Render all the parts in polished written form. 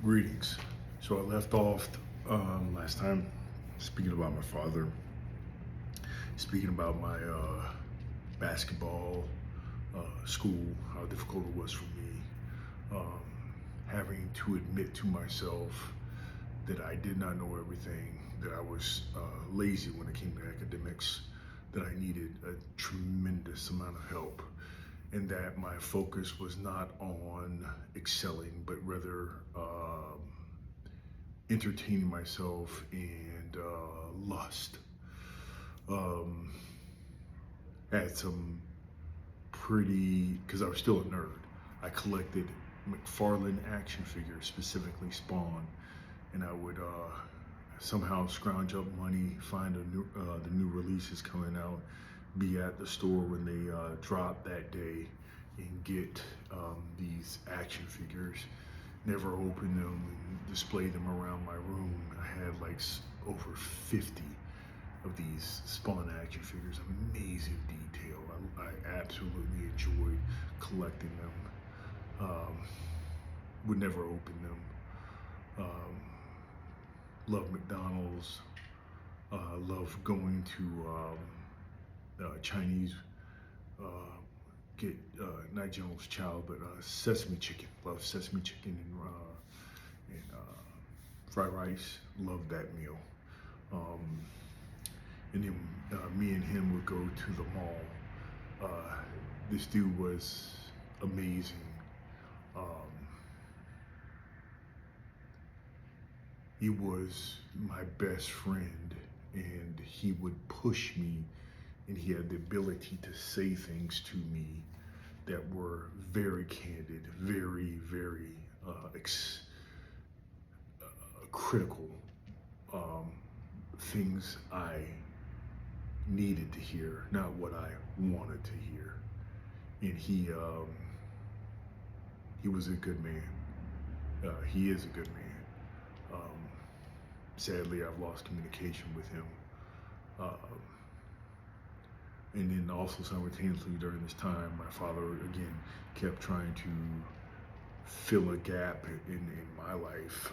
Greetings. So I left off last time speaking about my father, speaking about my basketball, school, how difficult it was for me, um, having to admit to myself that I did not know everything, that I was lazy when it came to academics, that I needed a tremendous amount of help, and that my focus was not on excelling, but rather entertaining myself and lust. Um, had some because I was still a nerd. I collected McFarlane action figures, specifically Spawn, and I would somehow scrounge up money, find the new releases coming out, be at the store when they drop that day, and get these action figures. Never open them and display them around my room. I had like over 50 of these Spawn action figures. Amazing detail. I absolutely enjoyed collecting them. Would never open them. Love McDonald's. Love going to Chinese. Uh, get not General's Child, but sesame chicken. Love sesame chicken and fried rice. Love that meal. Um, and then me and him would go to the mall. This dude was amazing. Um, he was my best friend, and he would push me, and he had the ability to say things to me that were very candid, very critical, um, things I needed to hear, not what I wanted to hear. And he was a good man. He is a good man. Um, Sadly, I've lost communication with him. Um, and then also simultaneously during this time, my father again kept trying to fill a gap in my life.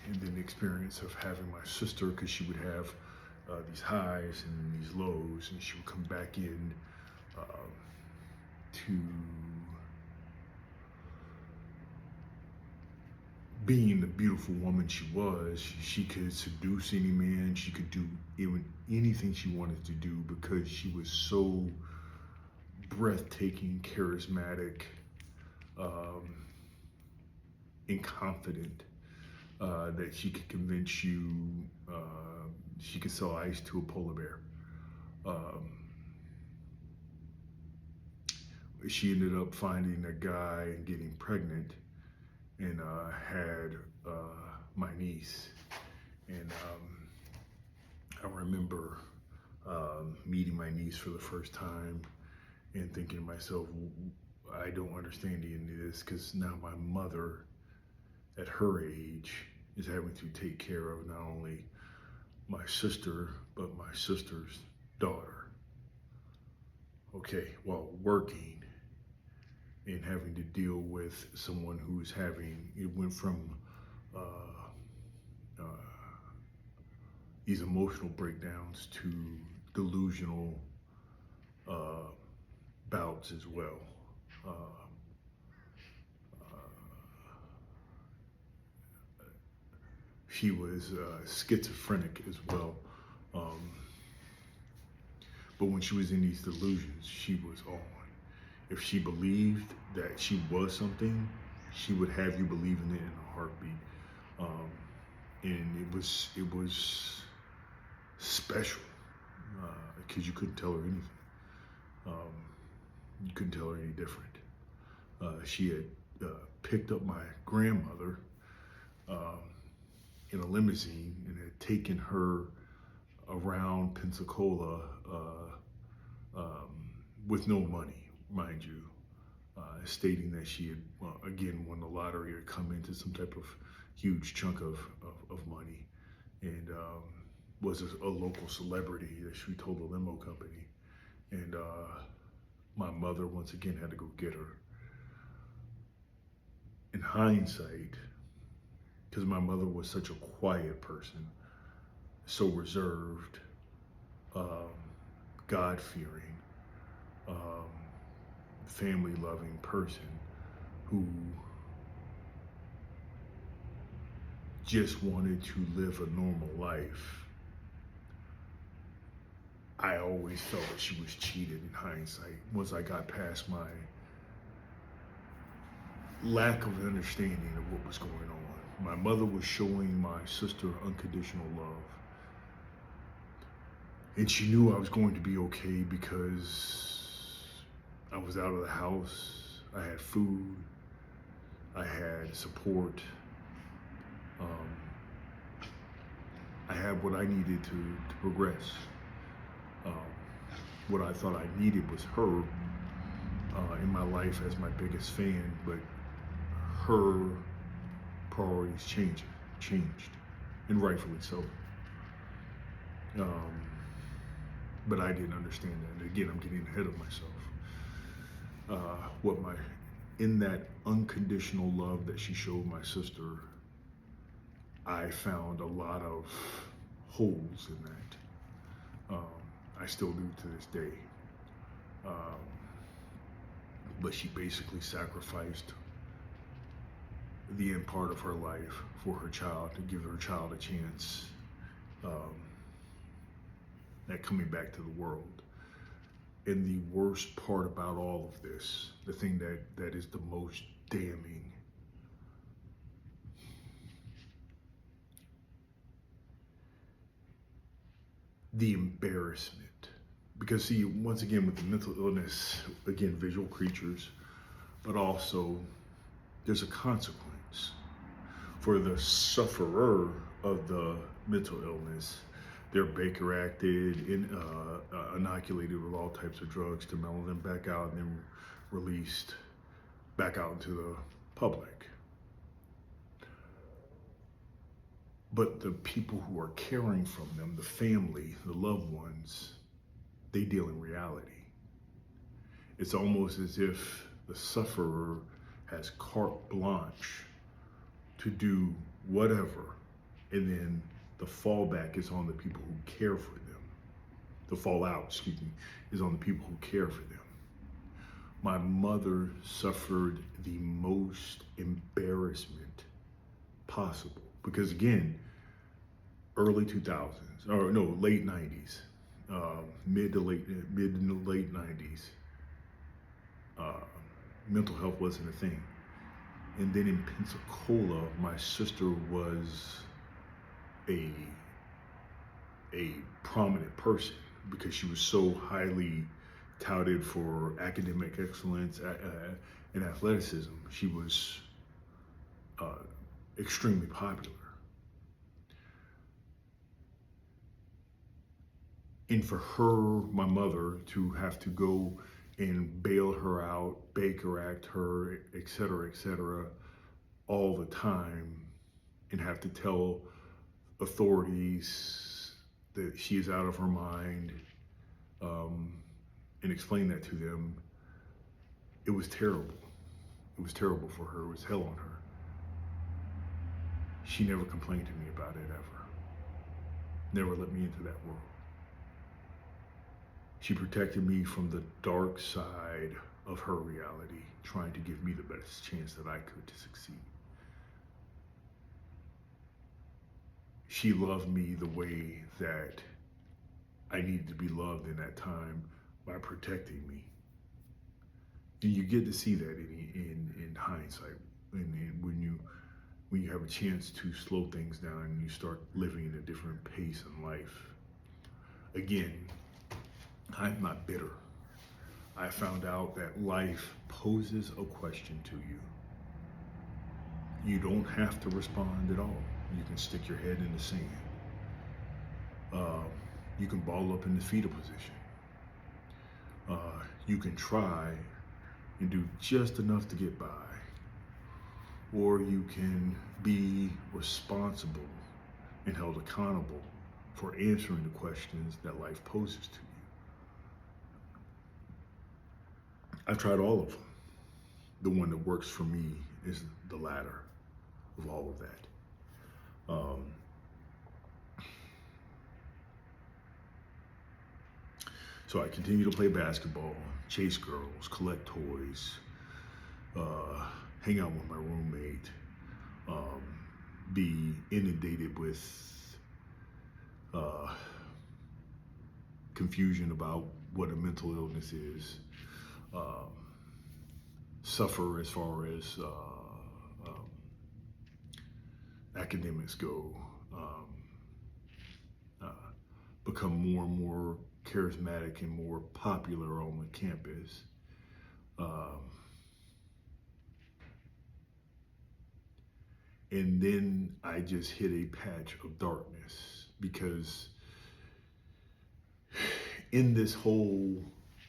And then the experience of having my sister, because she would have these highs and these lows, and she would come back in to being the beautiful woman she was. She could seduce any man. She could do even anything she wanted to do because she was so breathtaking, charismatic, um, and confident that she could convince you she could sell ice to a polar bear. Um, she ended up finding a guy and getting pregnant, and had my niece. And I remember meeting my niece for the first time and thinking to myself, I don't understand any of this, because now my mother at her age is having to take care of not only my sister, but my sister's daughter. Okay, while working and having to deal with someone who's it went from uh, uh, these emotional breakdowns to delusional uh, bouts as well. Uh, she was schizophrenic as well. Um, but when she was in these delusions, she was on. If she believed that she was something, she would have you believing it in a heartbeat. Um, and it was special because you couldn't tell her anything. Um, you couldn't tell her any different. She had picked up my grandmother um, in a limousine and had taken her around Pensacola with no money, mind you, stating that she had, again, won the lottery or come into some type of huge chunk of money, and was a local celebrity that she told the limo company. And my mother, once again, had to go get her. And in hindsight, because my mother was such a quiet person, so reserved, um, God-fearing, um, family-loving person who just wanted to live a normal life, I always felt that she was cheated in hindsight once I got past my lack of understanding of what was going on. My mother was showing my sister unconditional love. And she knew I was going to be okay because I was out of the house. I had food. I had support. Um, I had what I needed to progress. Um, what I thought I needed was her in my life as my biggest fan, but her priorities changed, and rightfully so. Um, but I didn't understand that. And again, I'm getting ahead of myself. What my in that unconditional love that she showed my sister, I found a lot of holes in that. I still do to this day. Um, but she basically sacrificed the end part of her life for her child, to give her child a chance at coming back to the world. And the worst part about all of this, the thing that is the most damning, the embarrassment. Because see, once again, with the mental illness, again, visual creatures, but also there's a consequence for the sufferer of the mental illness. They're Baker acted, inoculated with all types of drugs to mellow them back out, and then released back out into the public. But the people who are caring from them, the family, the loved ones, they deal in reality. It's almost as if the sufferer has carte blanche to do whatever, and then the fallback is on the people who care for them. The fallout, excuse me, is on the people who care for them. My mother suffered the most embarrassment possible because, again, early 2000s, or no, late 90s, mid to late 90s, mental health wasn't a thing. And then in Pensacola, my sister was a prominent person because she was so highly touted for academic excellence and athleticism. She was extremely popular. And for her, my mother, to have to go and bail her out, Baker act her, et cetera, all the time, and have to tell authorities that she is out of her mind, and explain that to them, it was terrible. It was terrible for her. It was hell on her. She never complained to me about it ever. Never let me into that world. She protected me from the dark side of her reality, trying to give me the best chance that I could to succeed. She loved me the way that I needed to be loved in that time by protecting me. And you get to see that in hindsight, and when you have a chance to slow things down and you start living in a different pace in life. Again, I'm not bitter. I found out that life poses a question to you. You don't have to respond at all. You can stick your head in the sand. You can ball up in the fetal position. You can try and do just enough to get by. Or you can be responsible and held accountable for answering the questions that life poses to you. I've tried all of them. The one that works for me is the ladder of all of that. Um, so I continued to play basketball, chase girls, collect toys, hang out with my roommate, um, be inundated with confusion about what a mental illness is, um, suffer as far as academics go, uh, become more and more charismatic and more popular on the campus. And then I just hit a patch of darkness because in this whole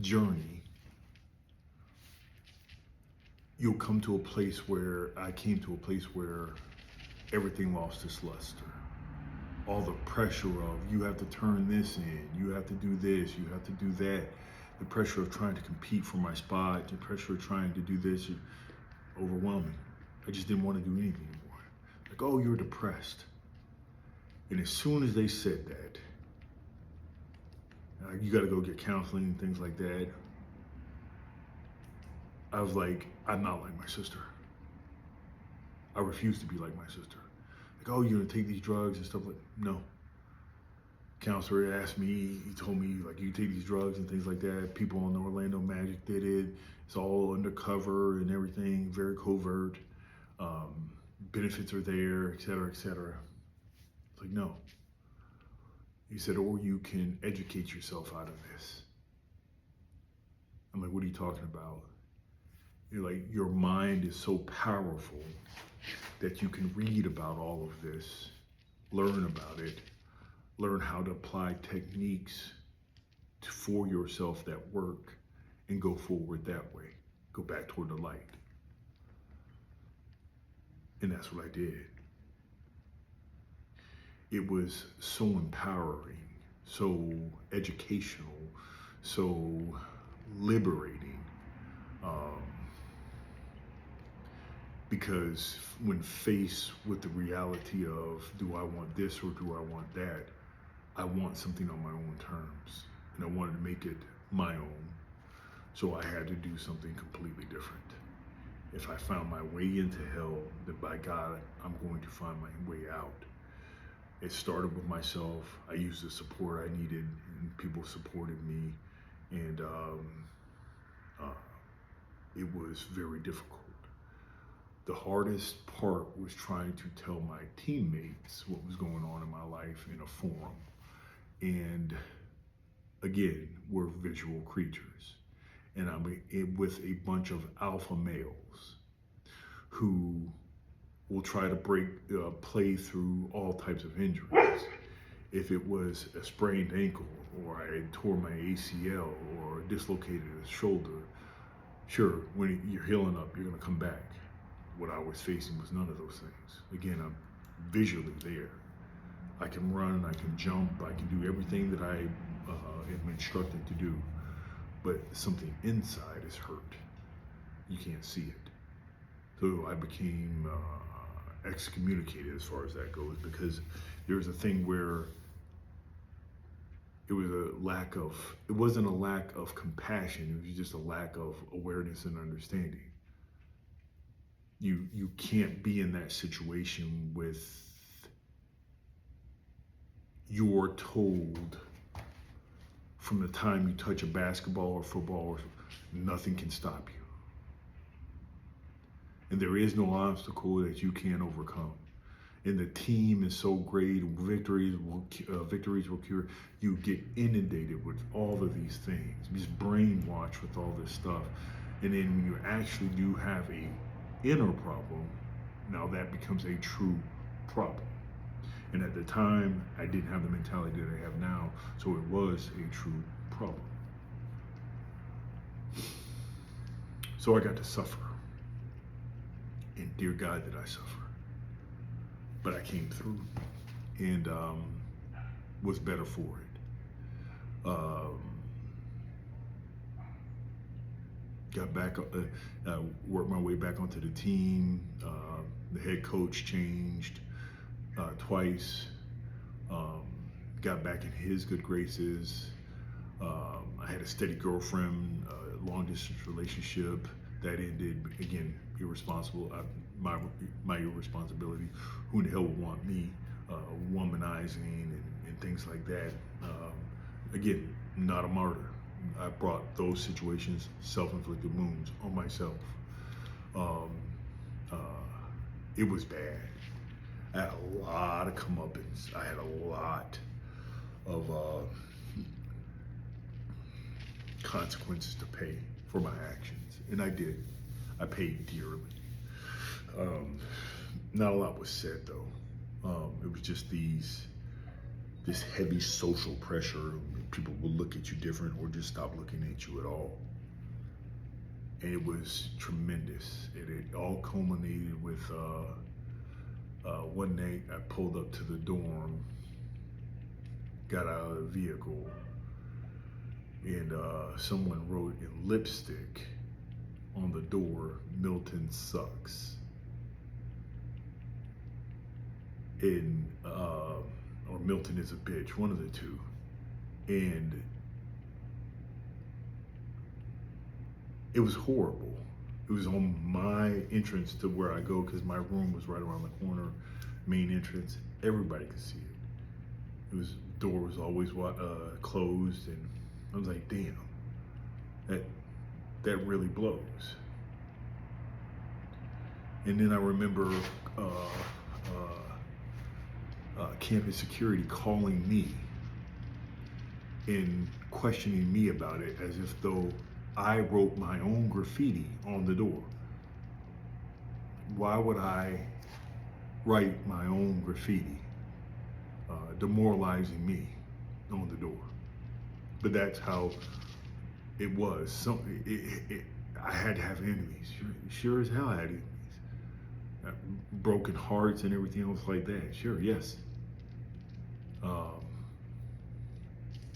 journey, you'll come to a place where I came to a place where everything lost its luster. All the pressure of you have to turn this in, you have to do this, you have to do that. The pressure of trying to compete for my spot, the pressure of trying to do this, overwhelming. I just didn't want to do anything anymore. Like, oh, you're depressed. And as soon as they said that, you got to go get counseling and things like that, I was like, I'm not like my sister. I refuse to be like my sister. Like, oh, you're gonna take these drugs and stuff like, no. Counselor asked me, he told me, like, you take these drugs and things like that. People on the Orlando Magic did it. It's all undercover and everything, very covert. Benefits are there, et cetera, et cetera. It's like, no. He said, or you can educate yourself out of this. I'm like, what are you talking about? You're like, your mind is so powerful that you can read about all of this, learn about it, learn how to apply techniques for yourself that work, and go forward that way. Go back toward the light. And that's what I did. It was so empowering, so educational, so liberating. Because when faced with the reality of, do I want this or do I want that? I want something on my own terms, and I wanted to make it my own. So I had to do something completely different. If I found my way into hell, then by God, I'm going to find my way out. It started with myself. I used the support I needed, and people supported me, and it was very difficult. The hardest part was trying to tell my teammates what was going on in my life in a forum. And again, we're visual creatures. And I'm with a bunch of alpha males who will try to play through all types of injuries. If it was a sprained ankle, or I tore my ACL, or dislocated a shoulder, sure, when you're healing up, you're gonna come back. What I was facing was none of those things. Again, I'm visually there. I can run, I can jump, I can do everything that I am instructed to do, but something inside is hurt. You can't see it. So I became excommunicated as far as that goes, because there was a thing where it wasn't a lack of compassion, it was just a lack of awareness and understanding. You can't be in that situation with you're told from the time you touch a basketball or football, nothing can stop you. And there is no obstacle that you can't overcome. And the team is so great, victories will cure. You get inundated with all of these things, just brainwashed with all this stuff. And then when you actually do have a inner problem, now that becomes a true problem. And at the time, I didn't have the mentality that I have now, so it was a true problem. So I got to suffer. And dear God, did I suffer. But I came through and was better for it. Got back, worked my way back onto the team, The head coach changed twice. Um, got back in his good graces. I had a steady girlfriend, long distance relationship that ended, again, irresponsible. My irresponsibility. Who in the hell would want me womanizing and things like that? Again, not a martyr. I brought those situations, self-inflicted wounds, on myself. Um, uh, it was bad. I had a lot of comeuppance. I had a lot of consequences to pay for my actions, and I did. I paid dearly. Not a lot was said though. It was just this heavy social pressure. People will look at you different or just stop looking at you at all. And it was tremendous. It all culminated with one night I pulled up to the dorm, got out of the vehicle, and someone wrote in lipstick on the door, "Milton sucks." And or Milton is a bitch, one of the two. And it was horrible. It was on my entrance to where I go, because my room was right around the corner, main entrance. Everybody could see it. It was, door was always closed, and I was like, damn, that really blows. And then I remember campus security calling me and questioning me about it, as if though I wrote my own graffiti on the door. Why would I write my own graffiti, demoralizing me on the door? But that's how it was. I had to have enemies. Sure as hell I had enemies. Broken hearts and everything else like that. Sure, yes.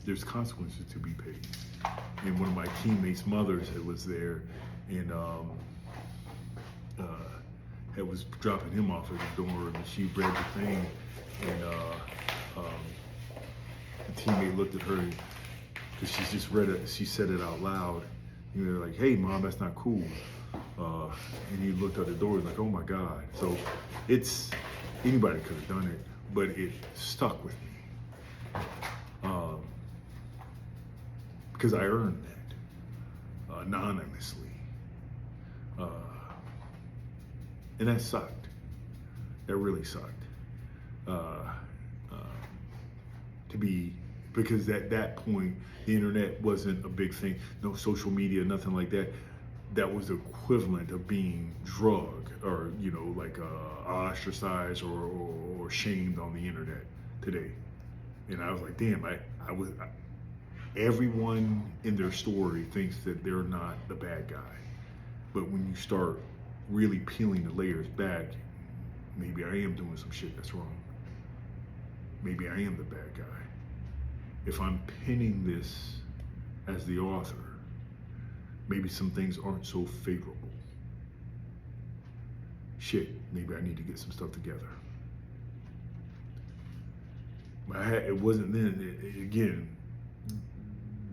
There's consequences to be paid. And one of my teammates' mothers was there, and was dropping him off at the door, and she read the thing, and the teammate looked at her, because she just read it. She said it out loud. And they're like, "Hey, mom, that's not cool." And he looked at the door, and like, "Oh my God!" So anybody could have done it, but it stuck with me. Because I earned that anonymously, and that sucked. That really sucked. Because at that point, the internet wasn't a big thing. No social media, nothing like that. That was the equivalent of being drugged, or ostracized or shamed on the internet today. And I was like, damn, everyone in their story thinks that they're not the bad guy. But when you start really peeling the layers back, maybe I am doing some shit that's wrong. Maybe I am the bad guy. If I'm penning this as the author, maybe some things aren't so favorable. Shit, maybe I need to get some stuff together. It wasn't then. Again,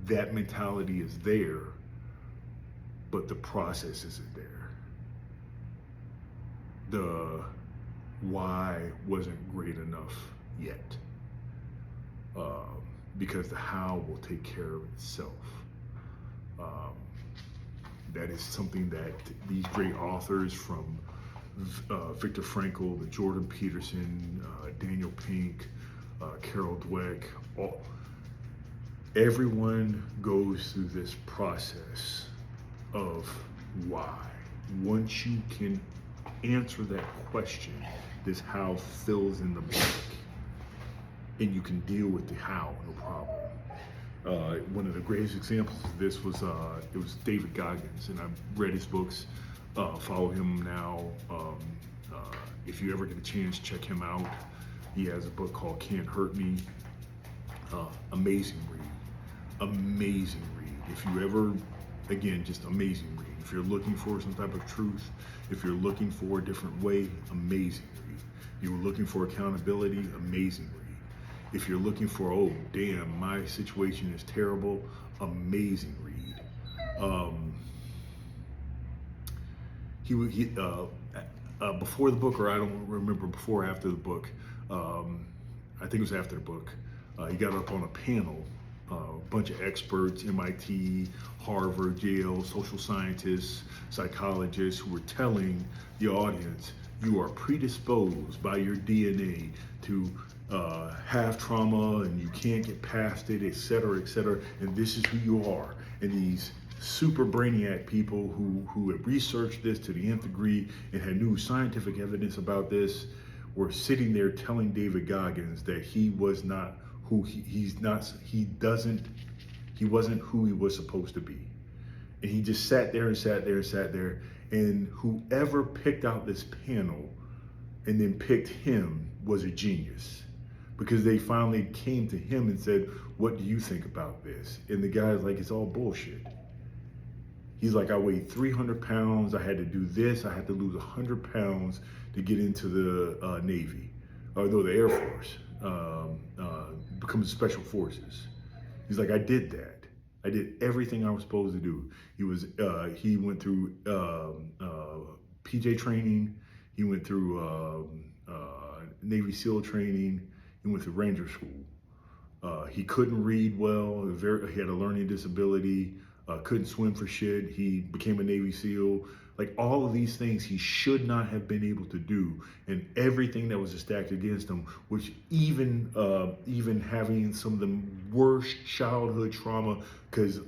that mentality is there, but the process isn't there. The why wasn't great enough yet, because the how will take care of itself. That is something that these great authors, from Viktor Frankl, the Jordan Peterson, Daniel Pink, Carol Dweck, everyone goes through this process of why. Once you can answer that question, this how fills in the blank, and you can deal with the how, no problem. One of the greatest examples of this was it was David Goggins, and I've read his books, follow him now. If you ever get a chance, check him out. He has a book called Can't Hurt Me. Amazing read. Amazing read. If you ever, again, just amazing read. If you're looking for some type of truth, if you're looking for a different way, amazing read. You're looking for accountability, amazing read. If you're looking for, oh damn, my situation is terrible, amazing read. Before the book, or I don't remember before or after the book. I think it was after the book. He got up on a panel, a bunch of experts, MIT, Harvard, Yale, social scientists, psychologists, who were telling the audience, you are predisposed by your DNA to have trauma, and you can't get past it, et cetera, and this is who you are. And these super brainiac people who had researched this to the nth degree and had new scientific evidence about this were sitting there telling David Goggins that he was not who he wasn't who he was supposed to be. And he just sat there, and whoever picked out this panel and then picked him was a genius, because they finally came to him and said, what do you think about this? And the guy's like, it's all bullshit. He's like, I weighed 300 pounds. I had to do this. I had to lose 100 pounds to get into the Navy, or no, the Air Force, become special forces. He's like, I did that. I did everything I was supposed to do. He went through PJ training. He went through Navy SEAL training. He went through Ranger School. He couldn't read well. He had a learning disability. Couldn't swim for shit. He became a Navy SEAL. Like, all of these things he should not have been able to do, and everything that was stacked against him, which even having some of the worst childhood trauma, because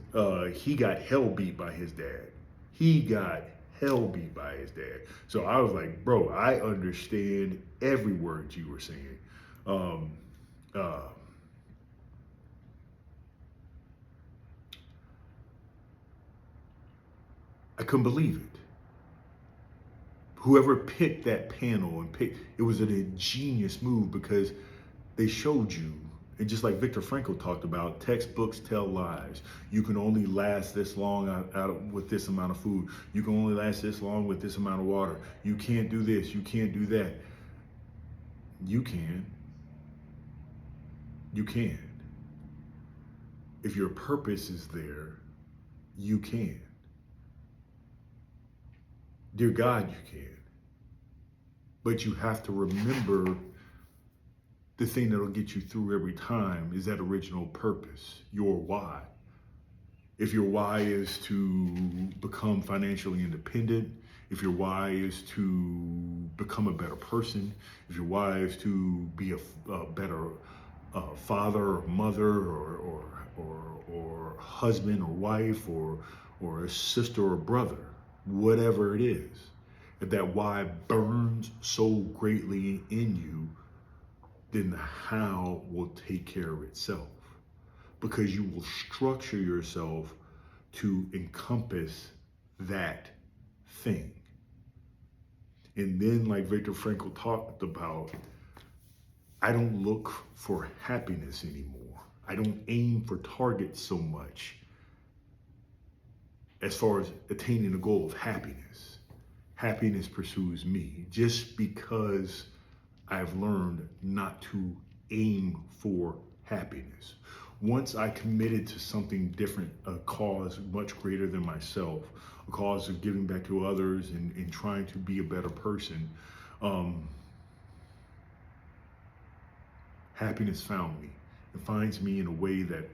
he got hell beat by his dad. He got hell beat by his dad. So I was like, bro, I understand every word you were saying. I couldn't believe it. Whoever picked that panel it was an ingenious move, because they showed you, and just like Viktor Frankl talked about, textbooks tell lies. You can only last this long with this amount of food. You can only last this long with this amount of water. You can't do this, you can't do that. You can. You can. If your purpose is there, you can. Dear God, you can. But you have to remember, the thing that'll get you through every time is that original purpose, your why. If your why is to become financially independent, if your why is to become a better person, if your why is to be a better father or mother or husband or wife or a sister or brother, whatever it is, if that why burns so greatly in you, then the how will take care of itself, because you will structure yourself to encompass that thing. And then, like Viktor Frankl talked about, I don't look for happiness anymore. I don't aim for targets so much as far as attaining the goal of happiness. Happiness pursues me, just because I've learned not to aim for happiness. Once I committed to something different, a cause much greater than myself, a cause of giving back to others and trying to be a better person, happiness found me. It finds me in a way that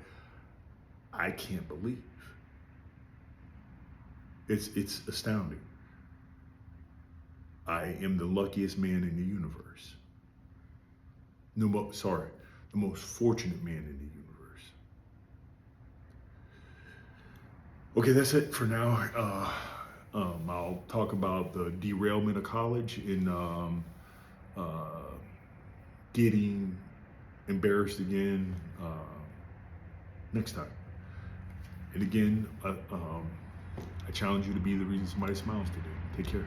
I can't believe. It's astounding. I am the luckiest man in the universe. The most fortunate man in the universe. Okay, that's it for now. I'll talk about the derailment of college and getting embarrassed again next time. And again, I challenge you to be the reason somebody smiles today. Take care.